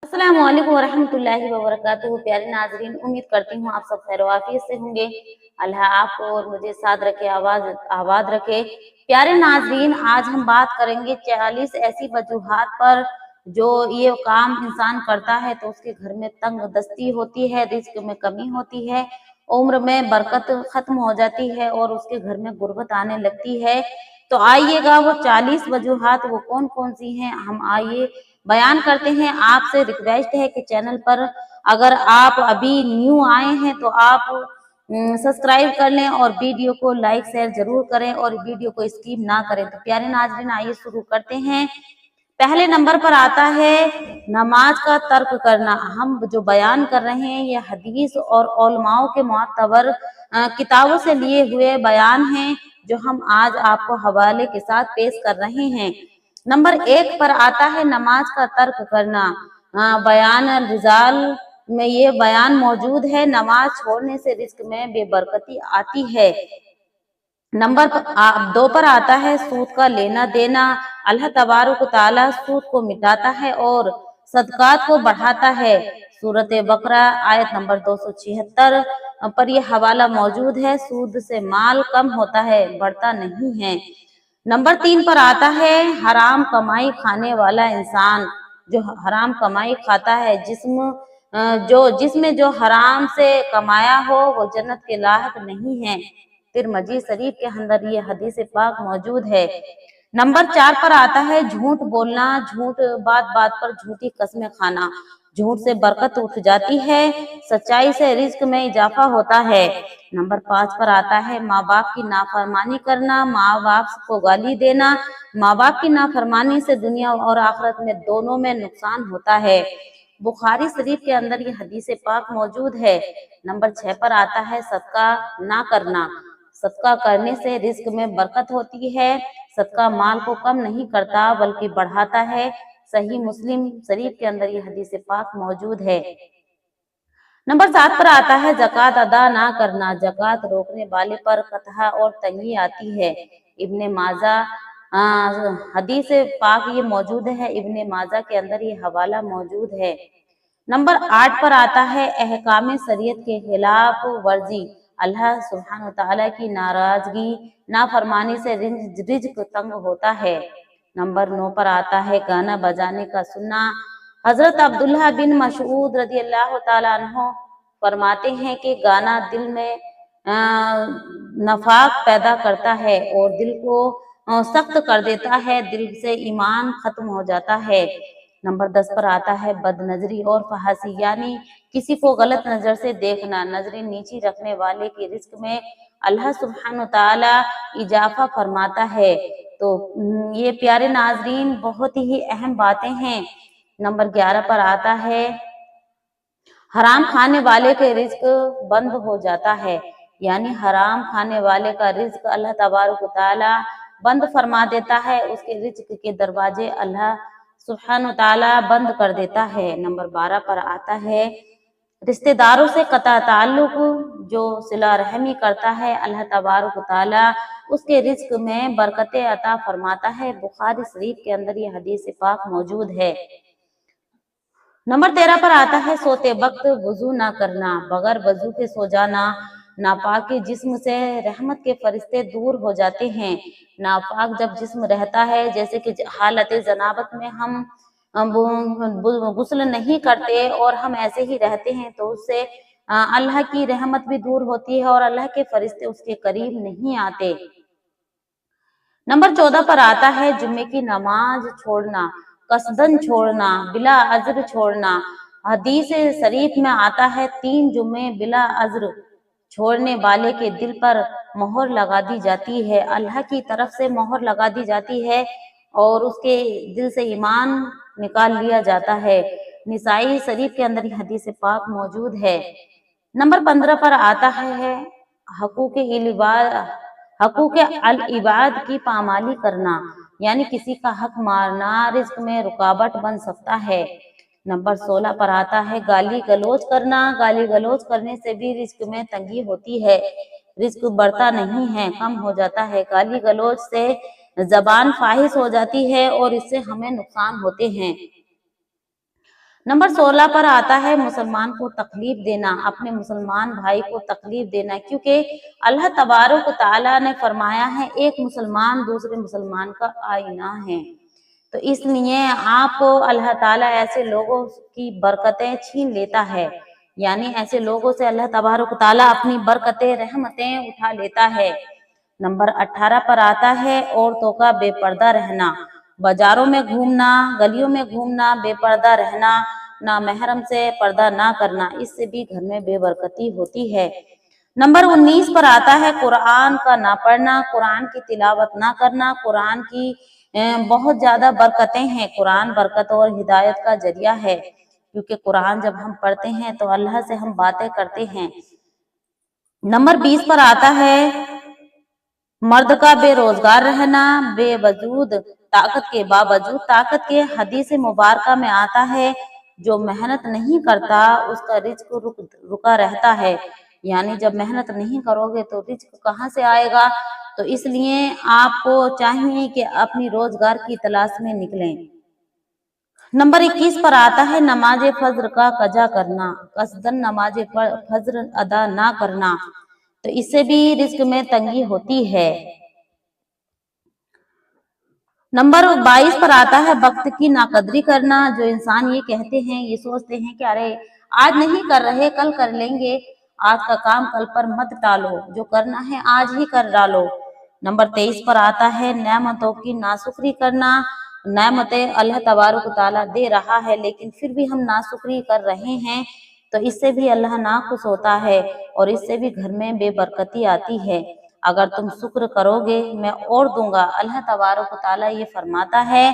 अस्सलाम वालेकुम वरहमतुल्लाहि वबरकातुहू। प्यारे नाजरीन, उम्मीद करती हूँ आप सब खैर वाफियत से होंगे। अल्लाह आपको और मुझे साथ रखे, आबाद रखे। प्यारे नाजरीन, आज हम बात करेंगे 40 ऐसी वजूहात पर जो ये काम इंसान करता है तो उसके घर में तंग दस्ती होती है, रिज्क में कमी होती है, उम्र में बरकत खत्म हो जाती है और उसके घर में गुर्बत आने लगती है। तो आइएगा वो 40 वजूहात वो कौन कौन सी हैं, हम आइए बयान करते हैं। आपसे रिक्वेस्ट है कि चैनल पर अगर आप अभी न्यू आए हैं तो आप सब्सक्राइब कर लें और वीडियो को लाइक शेयर जरूर करें और वीडियो को स्किप ना करें। तो प्यारे नाज़रीन, आइए शुरू करते हैं। पहले नंबर पर आता है नमाज का तर्क करना। हम जो बयान कर रहे हैं ये हदीस और उलमाओं के मुअतबर किताबों से लिए हुए बयान हैं जो हम आज आपको हवाले के साथ पेश कर रहे हैं। नंबर 1 पर आता है नमाज का तर्क करना। बयान रिजाल में ये बयान मौजूद है, नमाज छोड़ने से रिस्क में बेबरकती आती है। नंबर 2 पर आता है सूद का लेना देना। अल्लाह तबारक तआला सूद को मिटाता है और सदकात को बढ़ाता है। सूरत बकरा आयत नंबर 276 पर यह हवाला मौजूद है। सूद से माल कम होता है, बढ़ता नहीं है। नंबर 3 पर आता है हराम कमाई खाने वाला इंसान। जो हराम कमाई खाता है, जिसमें जो हराम से कमाया हो वो जन्नत के लायक नहीं है। तिरमिज़ी शरीफ के अंदर ये हदीस पाक मौजूद है। नंबर 4 पर आता है झूठ बोलना, बात बात पर झूठी कस्में खाना। झूठ से बरकत उठ जाती है, सच्चाई से रिज्क में इजाफा होता है। नंबर 5 पर आता है माँ बाप की नाफरमानी करना, माँ बाप को गाली देना। माँ बाप की नाफरमानी से दुनिया और आखिरत में दोनों में नुकसान होता है। बुखारी शरीफ के अंदर ये हदीस पाक मौजूद है। नंबर 6 पर आता है सदका ना करना। सदका करने से रिज्क में बरकत होती है। सदका माल को कम नहीं करता बल्कि बढ़ाता है। सही मुस्लिम शरीफ के अंदर ये हदीस पाक मौजूद है। नंबर 7 पर आता है ज़कात अदा ना करना। ज़कात रोकने वाले पर कतहा और तंगी आती है। इब्ने माजा हदीस पाक ये मौजूद है, इब्ने माजा के अंदर ये हवाला मौजूद है। नंबर 8 पर आता है अहकाम शरीयत के खिलाफ वर्जी। अल्लाह सुब्हान तआला की नाराजगी नाफरमानी से रिज्क तंग होता है। नंबर 9 पर आता है गाना बजाने का सुन्ना। हजरत अब्दुल्लाह बिन मसऊद रजी अल्लाह तआला अन्हु फरमाते हैं कि गाना दिल में नफाक पैदा करता है और दिल को सख्त कर देता है, दिल से ईमान खत्म हो जाता है। नंबर 10 पर आता है बदनजरी और फहासी, यानी किसी को गलत नजर से देखना। नजरें नीची रखने वाले के रिस्क में अल्लाह सुब्हान तआला इजाफा फरमाता है। तो ये प्यारे नाजरीन बहुत ही अहम बातें हैं। नंबर 11 पर आता है हराम खाने वाले के रिज्क बंद हो जाता है, यानी हराम खाने वाले का रिज्क अल्लाह तबारक तआला बंद फरमा देता है। उसके रिज्क के दरवाजे अल्लाह सुब्हान तआला बंद कर देता है। नंबर 12 पर आता है रिश्तेदारों से कता ताल्लुक, जो सिला रहमी करता है अल्लाह तबारक तआला उसके रिज्क में बरकतें अता फरमाता है। बुखारी शरीफ के अंदर ये हदीस पाक मौजूद है। नंबर 13 पर आता है सोते वक्त वजू ना करना, बगैर वजू के सो जाना। नापाक जिस्म से रहमत के फरिश्ते दूर हो जाते हैं। नापाक जब जिस्म रहता है, जैसे कि हालत जनाबत में हम गुस्ल नहीं करते और हम ऐसे ही रहते हैं, तो उससे अल्लाह की रहमत भी दूर होती है और अल्लाह के फरिश्ते उसके करीब नहीं आते। नंबर 14 पर आता है जुम्मे की नमाज छोड़ना, कसदन छोड़ना, बिला अज्र छोड़ना। हदीस शरीफ में आता है 3 जुम्मे बिला अज्र छोड़ने वाले के दिल पर मोहर लगा दी जाती है, अल्लाह की तरफ से मोहर लगा दी जाती है और उसके दिल से ईमान निकाल लिया जाता है। निसाई शरीफ के अंदर हदीस पाक मौजूद है। नंबर 15 पर आता है हकूक अल इबाद की पामाली करना, यानी किसी का हक मारना रिज्क में रुकावट बन सकता है। नंबर 16 पर आता है गाली गलौज करना। गाली गलौज करने से भी रिज्क में तंगी होती है, रिज्क बढ़ता नहीं है, कम हो जाता है। गाली गलौज से जबान फाहिश हो जाती है और इससे हमें नुकसान होते हैं। नंबर 16 पर आता है मुसलमान को तकलीफ देना, अपने मुसलमान भाई को तकलीफ देना, क्योंकि अल्लाह तबारक तआला ने फरमाया है एक मुसलमान दूसरे मुसलमान का आईना है। तो इसलिए आपको अल्लाह ताला ऐसे लोगों की बरकतें छीन लेता है, यानी ऐसे लोगों से अल्लाह तबारक ताला अपनी बरकतें रहमतें उठा लेता है। नंबर 18 पर आता है औरतों का बेपर्दा रहना, बाजारों में घूमना, गलियों में घूमना, बेपर्दा रहना, ना महरम से पर्दा ना करना, इससे भी घर में बेबरकती होती है। नंबर 19 पर आता है कुरान का ना पढ़ना, कुरान की तिलावत ना करना। कुरान की बहुत ज्यादा बरकतें हैं, कुरान बरकत और हिदायत का जरिया है, क्योंकि कुरान जब हम पढ़ते हैं तो अल्लाह से हम बातें करते हैं। नंबर 20 पर आता है मर्द का बेरोजगार रहना, बेवजूद ताकत के बावजूद ताकत के। हदीस मुबारका में आता है जो मेहनत नहीं करता उसका रिज्क रुका रहता है, यानी जब मेहनत नहीं करोगे तो रिज्क कहाँ से आएगा। तो इसलिए आपको चाहिए कि अपनी रोजगार की तलाश में निकलें। नंबर 21 पर आता है नमाज फज्र का कजा करना, कसदन नमाज फज्र अदा ना करना, तो इससे भी रिस्क में तंगी होती है। नंबर 22 पर आता है वक्त की नाकदरी करना, जो इंसान ये कहते हैं, ये सोचते हैं कि अरे आज नहीं कर रहे कल कर लेंगे, आज का काम कल पर मत टालो, जो करना है आज ही कर डालो। नंबर 23 पर आता है नेमतों की नाशुक्री करना, नेमतें अल्लाह तबारक तआला दे रहा है लेकिन फिर भी हम नाशुक्री कर रहे हैं, तो इससे भी अल्लाह नाखुश होता है और इससे भी घर में बेबरकती आती है। अगर तुम शुक्र करोगे मैं और दूंगा, अल्लाह तबारक तआला ये फरमाता है।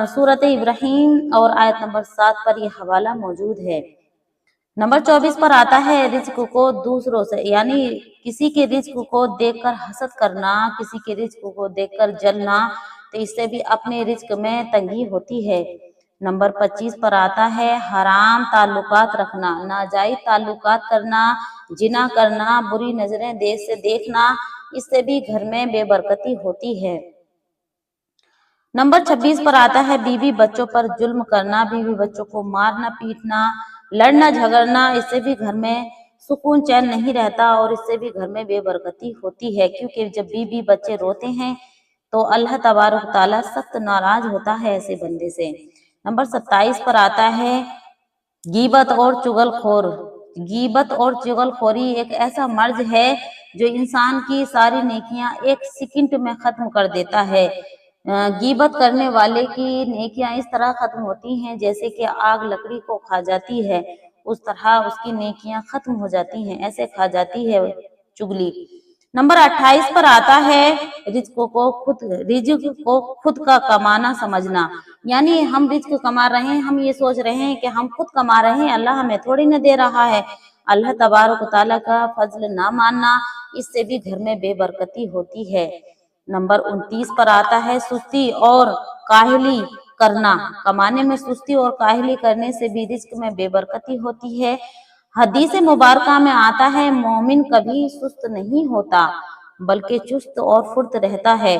सूरत इब्राहिम और आयत नंबर 7 पर यह हवाला मौजूद है। नंबर 24 पर आता है रिज्क को दूसरों से, यानी किसी के रिज्क को देखकर हसद करना, किसी के रिज्क को देखकर जलना, तो इससे भी अपने रिज्क में तंगी होती है। नंबर 25 पर आता है हराम ताल्लुकात रखना, नाजायज ताल्लुकात करना, जिना करना, बुरी नजरें देश से देखना, इससे भी घर में बेबरकती होती है। नंबर 26 पर आता है बीवी बच्चों पर जुल्म करना, बीवी बच्चों को मारना पीटना, लड़ना झगड़ना, इससे भी घर में सुकून चैन नहीं रहता और इससे भी घर में बेबरकती होती है, क्योंकि जब बीवी बच्चे रोते हैं तो अल्लाह तबारक ताला सख्त नाराज होता है ऐसे बंदे से। नंबर 27 पर आता है गीबत और चुगलखोर। गीबत और चुगलखोरी एक ऐसा मर्ज है जो इंसान की सारी नेकियां एक सेकंड में खत्म कर देता है। गीबत करने वाले की नेकियां इस तरह खत्म होती हैं जैसे कि आग लकड़ी को खा जाती है, उस तरह उसकी नेकियां खत्म हो जाती हैं, ऐसे खा जाती है चुगली। नंबर 28 पर आता है रिज्क को खुद का कमाना समझना, यानी हम रिज्क कमा रहे हैं, हम ये सोच रहे हैं कि हम खुद कमा रहे हैं, अल्लाह हमें थोड़ी न दे रहा है। अल्लाह तबारक तआला का फजल ना मानना, इससे भी घर में बेबरकती होती है। नंबर 29 पर आता है सुस्ती और काहली करना, कमाने में सुस्ती और काहली करने से भी रिज्क में बेबरकती होती है। हदीस मुबारका में आता है मोमिन कभी सुस्त नहीं होता बल्कि चुस्त और फुर्त रहता है।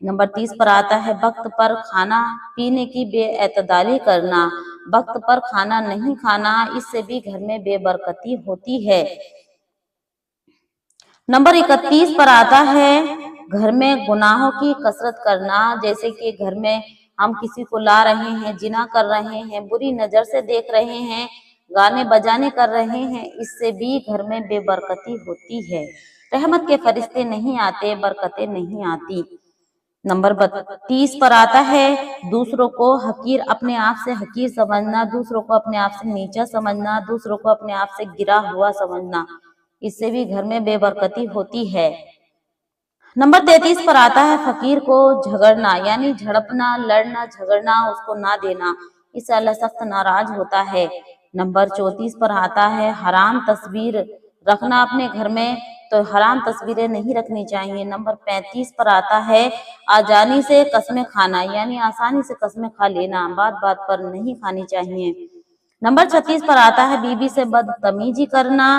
नंबर 30 पर आता है वक्त पर खाना पीने की बेएतदाली करना, वक्त पर खाना नहीं खाना, इससे भी घर में बेबरकती होती है। नंबर 31 पर आता है घर में गुनाहों की कसरत करना, जैसे कि घर में हम किसी को ला रहे हैं, जिना कर रहे हैं, बुरी नजर से देख रहे हैं, गाने बजाने कर रहे हैं, इससे भी घर में बेबरकती होती है। रहमत के फरिश्ते नहीं आते, बरकतें नहीं आती। नंबर 32 पर आता है दूसरों को हकीर, अपने आप से हकीर समझना, दूसरों को अपने आप से नीचा समझना, दूसरों को अपने आप से गिरा हुआ समझना, इससे भी घर में बेबरकती होती है। नंबर 33 पर आता है फकीर को झगड़ना, यानी झड़पना, लड़ना झगड़ना, उसको ना देना, इससे अल्लाह सख्त नाराज होता है। नंबर 34 पर आता है हराम तस्वीर रखना अपने घर में, तो हराम तस्वीरें नहीं रखनी चाहिए। नंबर 35 पर आता है आजानी से कस्में खाना, यानी आसानी से कस्में खा लेना, बात बात पर नहीं खानी चाहिए। नंबर 36 पर आता है बीबी से बदतमीजी करना,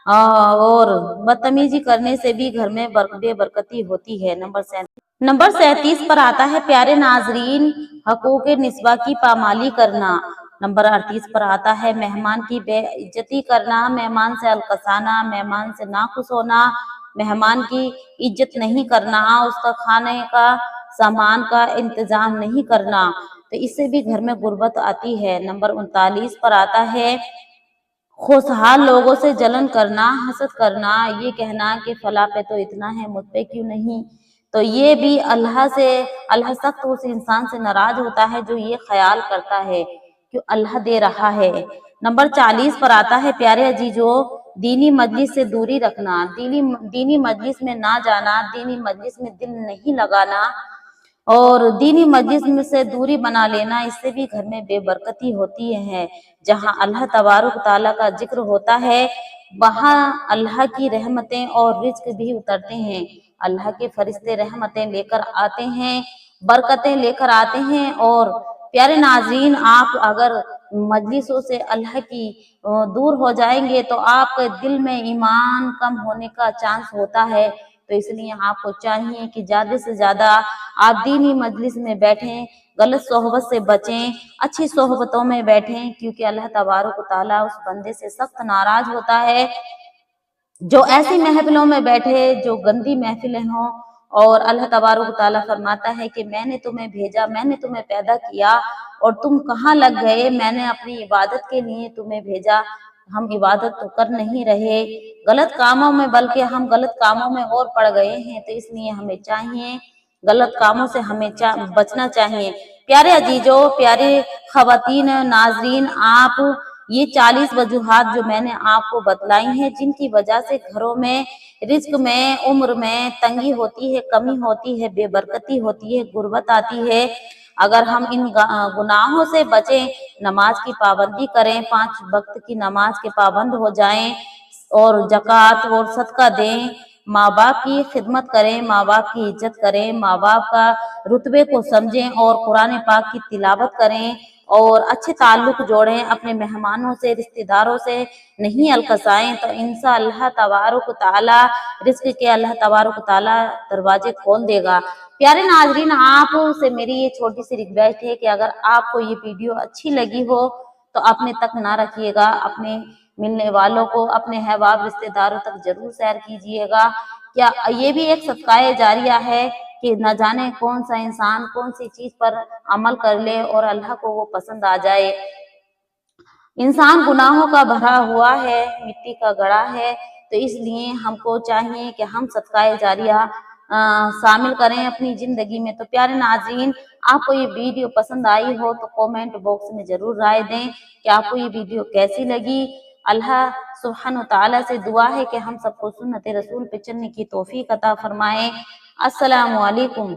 और बदतमीजी करने से भी घर में बेबरकती होती है। नंबर 37 पर आता है प्यारे नाजरीन हकूक़ निस्वा की पामाली करना, नंबर 38 पर आता है मेहमान की बेइज्जती करना, मेहमान से अलकसाना, मेहमान से नाखुश होना, मेहमान की इज्जत नहीं करना, उसका खाने का सामान का इंतजाम नहीं करना, तो इससे भी घर में गुर्बत आती है। नंबर 39 पर आता है खुशहाल लोगों से जलन करना, हसद करना, ये कहना कि फला पे तो इतना है, मुझ पे क्यों नहीं, तो ये भी अल्लाह सख्त उस इंसान से नाराज होता है जो ये ख्याल करता है कि अल्लाह दे रहा है। नंबर 40 पर आता है प्यारे अजीजो दीनी मजलिस से दूरी रखना, दीनी मजलिस में ना जाना, दीनी मजलिस में दिल नहीं लगाना और दीनी मजलिस में से दूरी बना लेना, इससे भी घर में बेबरकती होती है। जहाँ अल्लाह तबारक ताला का जिक्र होता है वहाँ अल्लाह की रहमतें और रिज्क भी उतरते हैं। अल्लाह के फरिश्ते रहमतें लेकर आते हैं, बरकतें लेकर आते हैं। और प्यारे नाज़रीन, आप अगर मजलिसों से अल्लाह की दूर हो जाएंगे तो आपके दिल में ईमान कम होने का चांस होता है। तो इसलिए आपको चाहिए कि ज्यादा से ज्यादा आप दीनी मजलिस में बैठें, गलत सोहबत से बचें, अच्छी सोहबतों में बैठें, क्योंकि अल्लाह तबारक व तआला उस बंदे से सख्त नाराज होता है जो ऐसी महफिलों में बैठे जो गंदी महफिलें हों। और अल्लाह तबारक व तआला फरमाता है कि मैंने तुम्हें भेजा, मैंने तुम्हें पैदा किया और तुम कहाँ लग गए, मैंने अपनी इबादत के लिए तुम्हें भेजा, हम इबादत तो कर नहीं रहे, गलत कामों में, बल्कि हम गलत कामों में और पड़ गए हैं। तो इसलिए हमें चाहिए गलत कामों से हमें बचना चाहिए। प्यारे अजीजों, प्यारे खवातीन नाजरीन, आप ये 40 वजूहात जो मैंने आपको बतलाई हैं जिनकी वजह से घरों में रिज्क में, उम्र में तंगी होती है, कमी होती है, बेबरकती होती है, गुर्बत आती है, अगर हम इन गुनाहों से बचें, नमाज की पाबंदी करें, 5 वक्त की नमाज के पाबंद हो जाएं और ज़कात और सदका दें, माँ बाप की खिदमत करें, माँ बाप की इज्जत करें, माँ बाप का रुतबे को समझें और कुरान पाक की तिलावत करें और अच्छे ताल्लुक जोड़ें, अपने मेहमानों से, रिश्तेदारों से नहीं अलकसाएं, तो इंशाअल्लाह तबारक ताला रिज़्क के अल्लाह तबारक ताला दरवाजे खोल देगा। प्यारे नाजरीन, आप से मेरी ये छोटी सी रिक्वेस्ट है कि अगर आपको ये वीडियो अच्छी लगी हो तो अपने तक ना रखिएगा, अपने मिलने वालों को, अपने अहबाब रिश्तेदारों तक जरूर शेयर कीजिएगा। क्या ये भी एक सदकाए जारिया है कि न जाने कौन सा इंसान कौन सी चीज पर अमल कर ले और अल्लाह को वो पसंद आ जाए। इंसान गुनाहों का भरा हुआ है, मिट्टी का गड़ा है, तो इसलिए हमको चाहिए कि हम सदकाए जारिया शामिल करें अपनी जिंदगी में। तो प्यारे नाज़रीन, आपको ये वीडियो पसंद आई हो तो कमेंट बॉक्स में जरूर राय दें कि आपको ये वीडियो कैसी लगी। अल्लाह सुब्हान तआला से दुआ है कि हम सबको सुन्नत रसूल पे चलने की तौफीक अता फरमाए। अस्सलामु अलैकुम।